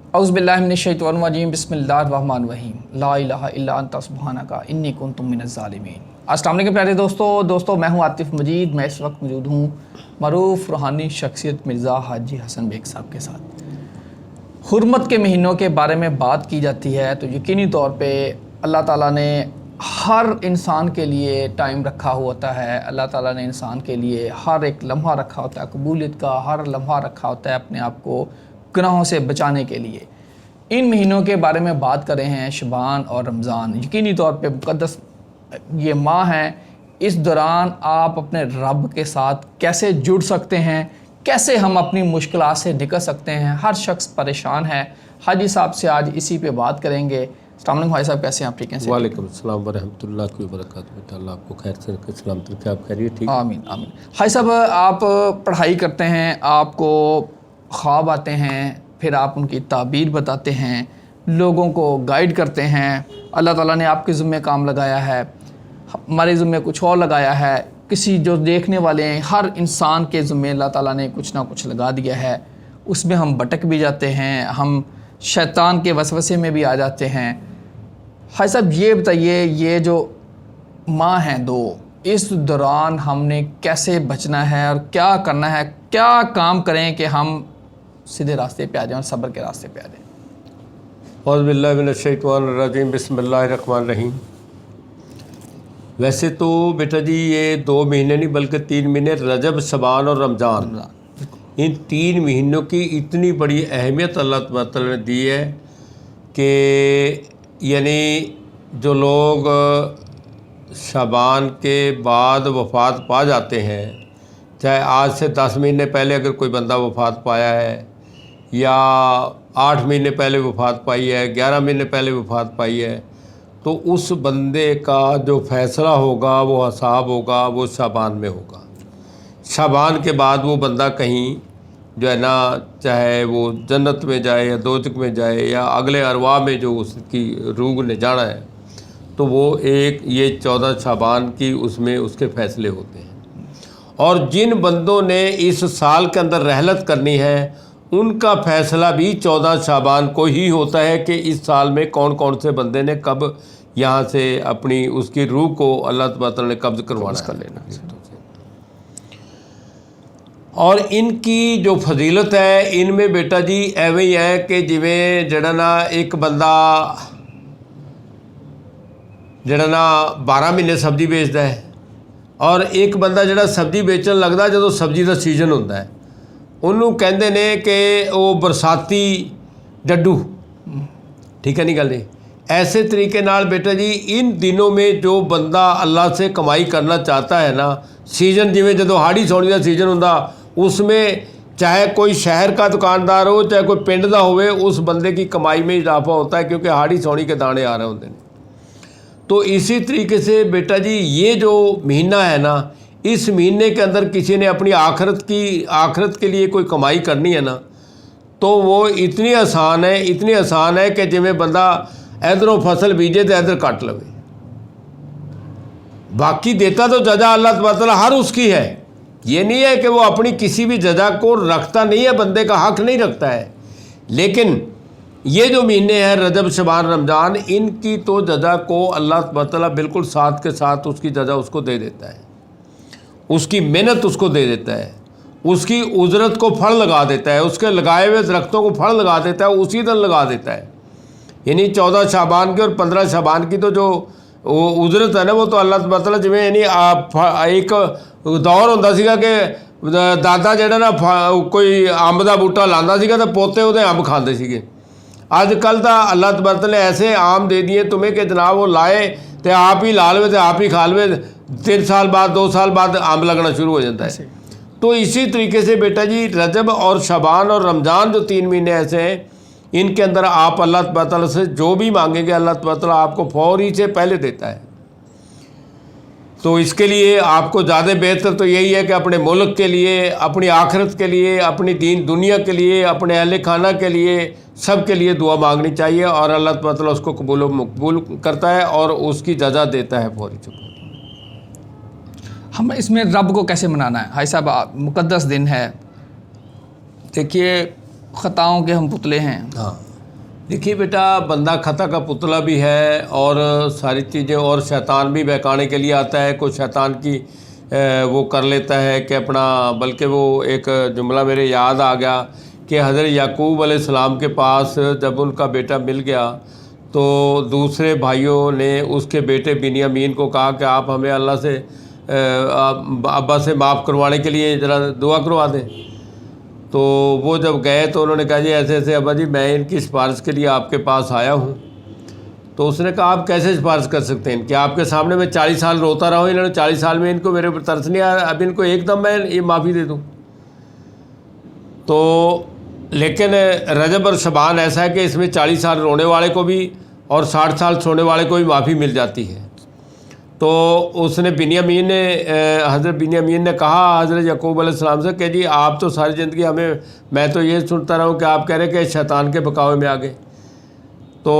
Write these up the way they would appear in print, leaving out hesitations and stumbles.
औज़ु बिल्लाहि मिनश्शैतानिर्रजीम बिस्मिल्लाहिर्रहमानिर्रहीम ला इलाहा इल्ला अंता सुब्हानका इन्नी कुन्तु मिनज़्ज़ालिमीन। अस्सलाम वालेकुम प्यारे दोस्तों, मैं हूँ आतिफ़ मजीद। मैं इस वक्त मौजूद हूँ मरूफ़ रूहानी शख्सियत मिर्ज़ा हाजी हसन बेग साहब के साथ। हुर्मत के महीनों के बारे में बात की जाती है तो यकीनी तौर पे अल्लाह ताला ने हर इंसान के लिए टाइम रखा होता है। अल्लाह ताला ने इंसान के लिए हर एक लम्हा रखा होता है, कबूलियत का हर लम्हा रखा होता है अपने आप को गुनाहों से बचाने के लिए। इन महीनों के बारे में बात कर रहे हैं, शबान और रमज़ान। यकीनी तौर पे मुक़द्दस ये माह हैं। इस दौरान आप अपने रब के साथ कैसे जुड़ सकते हैं, कैसे हम अपनी मुश्किलात से निकल सकते हैं। हर शख्स परेशान है। हाजी साहब से आज इसी पे बात करेंगे। अस्सलाम वालेकुम भाई साहब, कैसे हैं आप? ठीक हैं? वालेकुम अस्सलाम वरहमतुल्लाहि वबरकातुहू। अल्लाह आपको खैर से रखे, सलामत रखे, आप खैरियत? ठीक, आमीन आमीन। हाजी साहब, आप पढ़ाई करते हैं, आपको ख्वाब आते हैं, फिर आप उनकी ताबीर बताते हैं, लोगों को गाइड करते हैं। अल्लाह ताला ने आपके ज़िम्मे काम लगाया है, हमारे ज़िम्मे कुछ और लगाया है। किसी जो देखने वाले हैं, हर इंसान के ज़िम्मे अल्लाह ताला ने कुछ ना कुछ लगा दिया है। उसमें हम भटक भी जाते हैं, हम शैतान के वसवसे में भी आ जाते हैं। हाजी साहब, ये बताइए, ये जो माह हैं दो, इस दौरान हमने कैसे बचना है और क्या करना है, क्या काम करें कि हम सीधे रास्ते पे आ जाएं और सब्र के रास्ते पे आ जाएं? औज़ु बिल्लाहि मिनश्शैतानिर्रजीम बिस्मिल्लाहिर्रहमानिर्रहीम। वैसे तो बेटा जी ये 2 महीने नहीं बल्कि 3 महीने, रजब, शबान और रमज़ान, इन 3 महीनों की इतनी बड़ी अहमियत अल्लाह ताला ने दी है कि यानी जो लोग शबान के बाद वफ़ात पा जाते हैं, चाहे आज से 10 महीने पहले अगर कोई बंदा वफ़ात पाया है या 8 महीने पहले वफ़ात पाई है, 11 महीने पहले वफ़ात पाई है, तो उस बंदे का जो फ़ैसला होगा, वो हिसाब होगा, वो शाबान में होगा। शाबान के बाद वो बंदा कहीं जो है ना, चाहे वो जन्नत में जाए या दोज़ख में जाए या अगले अरवाह में जो उसकी रूह ने जाना है, तो वो एक ये 14 शाबान की उसमें उसके फ़ैसले होते हैं। और जिन बंदों ने इस साल के अंदर रहलत करनी है, उनका फ़ैसला भी 14 शाबान को ही होता है कि इस साल में कौन कौन से बंदे ने कब यहाँ से अपनी उसकी रूह को अल्लाह ताला ने कब्ज़ करवाना कर लेना। और इनकी जो फजीलत है, इनमें बेटा जी एवं ही है कि जिमें जड़ा ना एक बंदा जड़ा ना 12 महीने सब्जी बेचता है, और एक बंदा जड़ा सब्जी बेचन लगता जो सब्जी का सीजन होता है, उन्होंने कहते ने कि वो बरसाती डड्डू। ठीक है नहीं गल? ऐसे तरीके नाल बेटा जी इन दिनों में जो बंदा अल्लाह से कमाई करना चाहता है ना, सीजन जिमें जो हाड़ी सौनी का सीजन होंदा, उसमें चाहे कोई शहर का दुकानदार हो, चाहे कोई पिंड का होवे, उस बंदे की कमाई में इजाफा होता है क्योंकि हाड़ी सौनी के दाने आ रहे होते हैं। तो इसी तरीके से बेटा जी ये जो महीना है ना, इस महीने के अंदर किसी ने अपनी आखरत के लिए कोई कमाई करनी है ना, तो वो इतनी आसान है कि जिमें बंदा इधरों फसल बीजे तो इधर कट लवे। बाकी देता तो जजा अल्लाह ताला हर उसकी है, ये नहीं है कि वो अपनी किसी भी जजा को रखता नहीं है, बंदे का हक नहीं रखता है। लेकिन ये जो महीने हैं रजब, शबान, रमज़ान, इनकी तो जजा को अल्लाह ताला बिल्कुल साथ के साथ उसकी जजा उसको दे देता है, उसकी मेहनत उसको दे देता है, उसकी उजरत को फल लगा देता है, उसके लगाए हुए दरख्तों को फल लगा देता है, उसी दिन लगा देता है। यानी 14 शाबान की और 15 शाबान की तो जो उजरत है ना, वो तो अल्लाह ताला जिमें यानी एक दौर होंदा सीगा कि दादा जड़ा ना कोई अंब का बूटा लांदा सीगा तो पोते उहदे अंब खांदे सीगे। अजकल तो अल्लाह ताला ने ऐसे आम दे दिए तुम्हें कि जनाब वो लाए तो आप ही ला लवे तो आप ही खा लवे, 3 साल बाद 2 साल बाद आम लगना शुरू हो जाता है। तो इसी तरीके से बेटा जी रजब और शबान और रमज़ान जो 3 महीने ऐसे हैं, इनके अंदर आप अल्लाह ताला से जो भी मांगेंगे अल्लाह ताला आपको फौरी से पहले देता है। तो इसके लिए आपको ज़्यादा बेहतर तो यही है कि अपने मुल्क के लिए, अपनी आखिरत के लिए, अपनी दीन दुनिया के लिए, अपने अहले खाना के लिए, सब के लिए दुआ मांगनी चाहिए, और अल्लाह ताला उसको कबूल करता है और उसकी जजा देता है फौरी से। हम इसमें रब को कैसे मनाना है? हाई साहब, मुक़द्दस दिन है, देखिए ख़ताओं के हम पुतले हैं। हाँ, देखिए बेटा, बंदा खता का पुतला भी है और सारी चीज़ें, और शैतान भी बहकाने के लिए आता है। कोई शैतान की वो कर लेता है कि अपना, बल्कि वो एक जुमला मेरे याद आ गया कि हज़रत याकूब अलैहिस्सलाम के पास जब उनका बेटा मिल गया तो दूसरे भाइयों ने उसके बेटे बिन्यामीन को कहा कि आप हमें अल्लाह से अब्बा से माफ़ करवाने के लिए ज़रा दुआ करवा दें। तो वो जब गए तो उन्होंने कहा जी ऐसे ऐसे अब्बा जी मैं इनकी सिफारिश के लिए आपके पास आया हूँ। तो उसने कहा आप कैसे सिफारिश कर सकते हैं, क्या आपके सामने मैं 40 साल रोता रहा हूँ, इन्होंने 40 साल में इनको मेरे ऊपर तरस नहीं आया, अब इनको एकदम मैं ये माफ़ी दे दूँ। तो लेकिन रजब और शबान ऐसा है कि इसमें 40 साल रोने वाले को भी और 60 साल सोने वाले को भी माफ़ी मिल जाती है। तो उसने बिन्यामीन ने हज़रत बिन्यामीन ने कहा हज़रत याकूब अलैहिस्सलाम से कि जी आप तो सारी ज़िंदगी हमें, मैं तो ये सुनता रहा हूँ कि आप कह रहे हैं कि शैतान के बकावे में आ गए। तो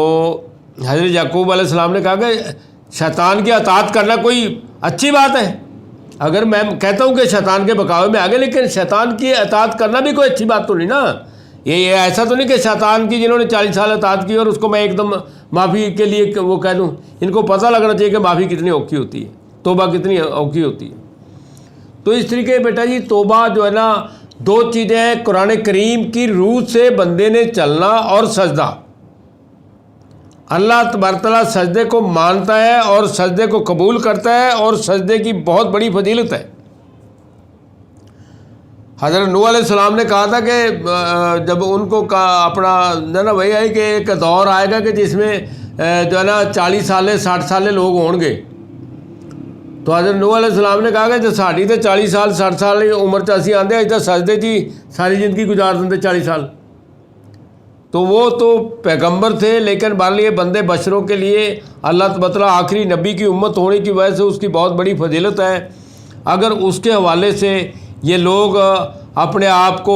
हज़रत याकूब अलैहिस्सलाम ने कहा कि शैतान की अताअत करना कोई अच्छी बात है। अगर मैं कहता हूँ कि शैतान के बकावे में आ गए, लेकिन शैतान की अताअत करना भी कोई अच्छी बात तो नहीं ना। ये ऐसा तो नहीं कि शैतान की जिन्होंने 40 साल अताअत की और उसको मैं एकदम माफ़ी के लिए वो कह दूँ। इनको पता लगना चाहिए कि माफ़ी कितनी औखी होती है, तौबा कितनी औखी होती है। तो इस तरीके बेटा जी तौबा जो है ना, 2 चीज़ें हैं, कुरान करीम की रूह से बंदे ने चलना और सजदा। अल्लाह तबारक तआला सजदे को मानता है और सजदे को कबूल करता है, और सजदे की बहुत बड़ी फजीलत है। हज़रत नूह अलैहिस्सलाम ने कहा था कि जब उनको अपना जो ना वही है कि एक दौर आएगा कि जिसमें जो है ना 40 साल 60 साल लोग होंगे। तो हज़रत नूह अलैहिस्सलाम ने कहा कि जो साड़ी तो 40 साल 60 साल की उम्र च असीं आंदे अज तो सजदे जी सारी ज़िंदगी गुजार देंगे 40 साल। तो वो तो पैगंबर थे, लेकिन बहरहाल ये बंदे बशरों के लिए अल्लाह तबारक तआला आखिरी नबी की उम्मत होने की वजह से उसकी बहुत बड़ी फजीलत है। अगर उसके हवाले से ये लोग अपने आप को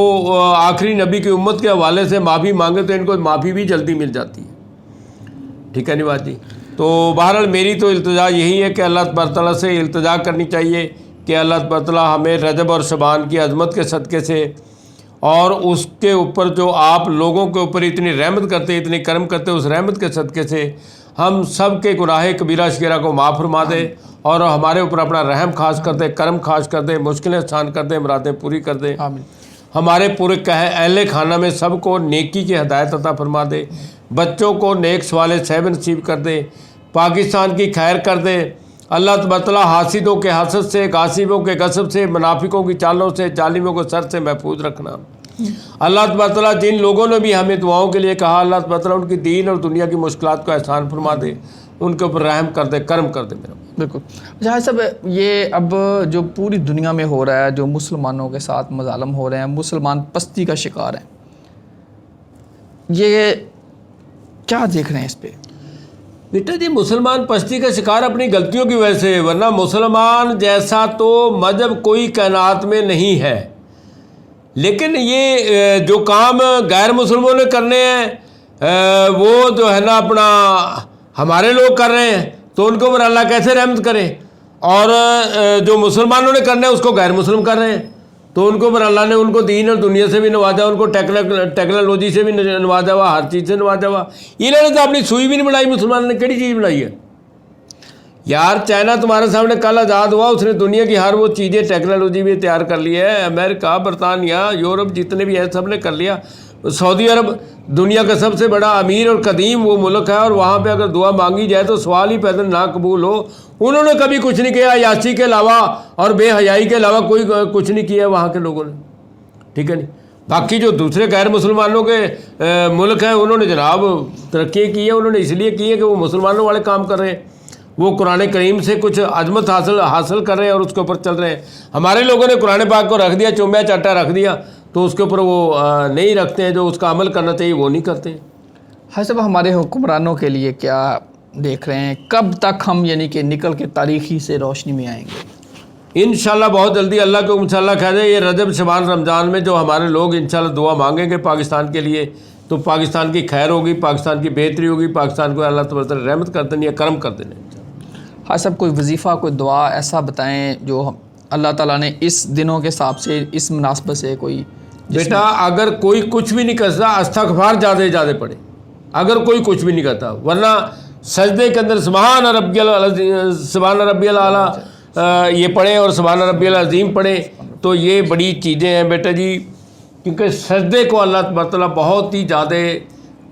आखिरी नबी की उम्मत के हवाले से माफ़ी मांगे तो इनको माफ़ी भी जल्दी मिल जाती है। ठीक है निवाज जी। तो बहरहाल मेरी तो इल्तिजा यही है कि अल्लाह तबारक तआला से इल्तिजा करनी चाहिए कि अल्लाह तबारक तआला हमें रजब और शबान की अज़मत के सदक़े से और उसके ऊपर जो आप लोगों के ऊपर इतनी रहमत करते, इतनी करम करते, उस रहमत के सदक़े से हम सब के गुनाह कबीरा शगीरा को माफ़ फरमा दे और हमारे ऊपर अपना रहम खास कर दे, करम खास कर दे, मुश्किलें आसान कर दे, मुरादें पूरी कर दे। हमारे पूरे अहले खाना में सबको नेकी की हदायत अता फरमा दे, बच्चों को नेक सवाले सहब नसीब कर दे, पाकिस्तान की खैर कर दे। अल्लाह तबारक तआला हासिदों के हसद से, गासिबों के गसब से, मुनाफिकों की चालों से, जालिमों को सर से महफूज रखना। अल्लाह तबारक तआला जिन लोगों ने भी हमें दुआओं के लिए कहा, अल्लाह तबारक तआला उनकी दीन और दुनिया की मुश्किलात को आसान फरमा दे, उनके ऊपर रहम कर दे, करम कर दे। मेरा बिल्कुल। अच्छा सब ये अब जो पूरी दुनिया में हो रहा है, जो मुसलमानों के साथ मज़ालम हो रहे हैं, मुसलमान पस्ती का शिकार हैं, ये क्या देख रहे हैं इस पे? बेटा जी मुसलमान पस्ती का शिकार अपनी गलतियों की वजह से, वरना मुसलमान जैसा तो मजहब कोई कायनात में नहीं है। लेकिन ये जो काम गैर मुसलमानों ने करने हैं वो जो है ना अपना हमारे लोग कर रहे हैं, तो उनको ऊपर अल्लाह कैसे रहमत करे। और जो मुसलमानों ने करना है उसको गैर मुस्लिम कर रहे हैं, तो उनको ऊपर अल्लाह ने उनको दीन और दुनिया से भी नवाजा, उनको टेक्नोलॉजी से भी नवाजा हुआ, हर चीज़ से नवाजा हुआ। इन्होंने तो अपनी सुई भी नहीं बनाई, मुसलमानों ने कड़ी चीज़ बनाई है यार। चाइना तुम्हारे सामने कल आज़ाद हुआ, उसने दुनिया की हर वो चीज़ें टेक्नोलॉजी भी तैयार कर ली है। अमेरिका, बरतानिया, यूरोप जितने भी हैं सब ने कर लिया। सऊदी अरब दुनिया का सबसे बड़ा अमीर और कदीम वो मुल्क है, और वहाँ पे अगर दुआ मांगी जाए तो सवाल ही पैदा ना कबूल हो। उन्होंने कभी कुछ नहीं किया, यासी के अलावा और बेहयाई के अलावा कोई कुछ नहीं किया वहाँ के लोगों ने। ठीक है नहीं। बाकी जो दूसरे गैर मुसलमानों के मुल्क हैं उन्होंने जनाब तरक्की की है, उन्होंने इसलिए की है कि वो मुसलमानों वाले काम कर रहे हैं, वो कुरान करीम से कुछ अजमत हासिल कर रहे हैं और उसके ऊपर चल रहे हैं। हमारे लोगों ने कुरान पाक को रख दिया, चुम्या चाटा रख दिया, तो उसके ऊपर वो नहीं रखते हैं, जो उसका अमल करना चाहिए वो नहीं करते हैं। हाँ सब हमारे हुक्मरानों के लिए क्या देख रहे हैं, कब तक हम यानी कि निकल के तारीखी से रोशनी में आएंगे? इंशाल्लाह बहुत जल्दी अल्लाह के इंशाल्लाह कह दे, ये रजब शबान रमज़ान में जो हमारे लोग इंशाल्लाह दुआ मांगेंगे पाकिस्तान के लिए, तो पाकिस्तान की खैर होगी, पाकिस्तान की बेहतरी होगी, पाकिस्तान को अल्लाह तबारक तआला रहमत कर देनी है, करम कर देने। हाँ सब कोई वजीफ़ा, कोई दुआ ऐसा बताएं जो अल्लाह ताला ने इस दिनों के हिसाब से, इस मुनासबत से कोई। बेटा अगर कोई कुछ भी नहीं कर सकता, इस्तग़फ़ार ज़्यादा पढ़े। अगर कोई कुछ भी नहीं कहता, वरना सजदे के अंदर सुभान रब्बियल आला ये पढ़ें और सुभान रब्बियल अज़ीम पढ़ें, तो ये बड़ी चीज़ें हैं बेटा जी, क्योंकि सजदे को अल्लाह ताला बहुत ही ज़्यादा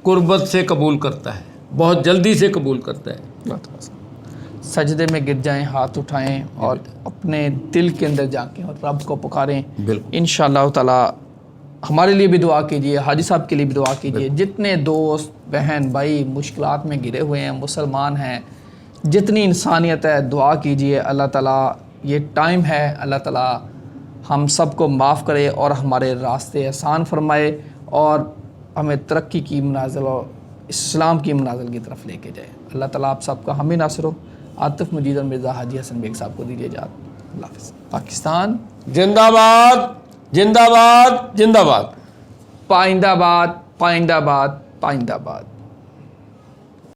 कुर्बत से कबूल करता है, बहुत जल्दी से कबूल करता है। सजदे में गिर जाएं, हाथ उठाएं और अपने दिल के अंदर जाके और रब को पुकारें। बिल्कुल। इंशाअल्लाह ताला हमारे लिए भी दुआ कीजिए, हाजी साहब के लिए भी दुआ कीजिए, जितने दोस्त बहन भाई मुश्किलात में घिरे हुए हैं, मुसलमान हैं, जितनी इंसानियत है, दुआ कीजिए। अल्लाह ताला ये टाइम है, अल्लाह ताला हम सबको माफ़ करे और हमारे रास्ते आसान फरमाए और हमें तरक्की की मनाज़िल और इस्लाम की मनाज़िल की तरफ लेके जाए। अल्लाह ताला आप सबका हमें नासिर हो। आतिफ मजीद और मिर्ज़ा हाजी हसन बेग साहब को दीजिए इजाज़त। अल्लाह हाफ़िज़। पाकिस्तान जिंदाबाद जिंदाबाद जिंदाबाद। पाइंदाबाद पाइंदाबाद पाइंदाबाद।